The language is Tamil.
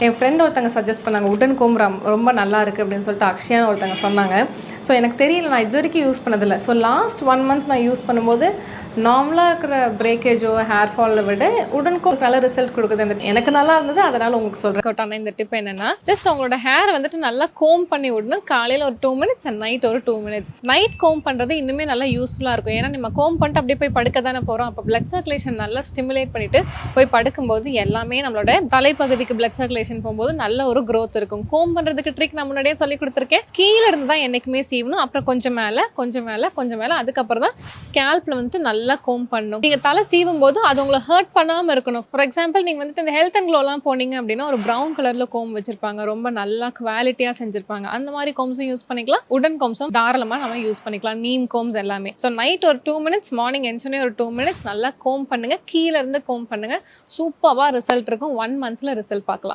என் ஃப்ரெண்ட் ஒருத்தங்க சஜஸ்ட் பண்ணாங்க உடன் கோம் ரொம்ப நல்லா இருக்குது அப்படின்னு சொல்லிட்டு அக்ஷயான்னு ஒருத்தங்க சொன்னாங்க. ஸோ எனக்கு தெரியல, நான் இது வரைக்கும் யூஸ் பண்ணதில்லை. ஸோ லாஸ்ட் 1 மந்த் நான் யூஸ் பண்ணும்போது நார்மலாக இருக்கிற பிரேக்கேஜோ ஹேர் ஃபாலை விட உடன் கோம் நல்ல ரிசல்ட் கொடுக்குது. அந்த எனக்கு நல்லா இருந்தது, அதனால் உங்களுக்கு சொல்கிறேன். ஆனால் இந்த டிப் என்னென்னா, ஜஸ்ட் உங்களோட ஹேரை வந்துட்டு நல்லா கோம் பண்ணி விடணும். காலையில் ஒரு 2 மினிட்ஸ் அண்ட் நைட் ஒரு 2 மினிட்ஸ். நைட் கோம் பண்ணுறது இன்னுமே நல்லா யூஸ்ஃபுல்லாக இருக்கும். ஏன்னா நம்ம கோம் பண்ணிட்டு அப்படியே போய் படுக்க தானே போகிறோம். அப்போ பிளட் சர்க்குலேஷன் நல்லா ஸ்டிமுலேட் பண்ணிவிட்டு போய் படுக்கும்போது எல்லாமே நம்மளோட தலைப்பகுதிக்கு பிளட் சர்க்குலேஷன் போகும்போது நல்ல ஒரு க்ரோத் இருக்கும். கோம் பண்ணுறதுக்கு ட்ரிக் நான் முன்னாடியே சொல்லி கொடுத்துருக்கேன். கீழே இருந்து தான் என்றைக்குமே சீவணும். அப்புறம் கொஞ்சம் மேலே கொஞ்சம் மேலே கொஞ்சம் மேலே, அதுக்கப்புறம் தான் ஸ்கேல்பில் வந்துட்டு நல்லா கோம் பண்ணணும். நீங்க தலை சீவும் போது அது உங்களை ஹர்ட் பண்ணாம இருக்கணும். ஃபார் எக்ஸாம்பிள் நீங்க வந்துட்டு இந்த ஹெல்த் அண்ட் க்ளோலாம் போனீங்க அப்படின்னா ஒரு ப்ரௌன் கலர்ல கோம் வச்சிருப்பாங்க, ரொம்ப நல்லா குவாலிட்டியா செஞ்சிருப்பாங்க. அந்த மாதிரி கோம்ஸும் யூஸ் பண்ணிக்கலாம், உடன் கோம்ஸும் தாராளமா நம்ம யூஸ் பண்ணிக்கலாம், நீம் கோம்ஸ் எல்லாமே. ஸோ நைட் ஒரு 2 மினிட்ஸ், மார்னிங் எஞ்சோனே ஒரு 2 மினிட்ஸ் நல்லா கோம் பண்ணுங்க. கீழே இருந்து கோம் பண்ணுங்க. சூப்பராக ரிசல்ட் இருக்கும். 1 மந்த்ல ரிசல்ட் பார்க்கலாம்.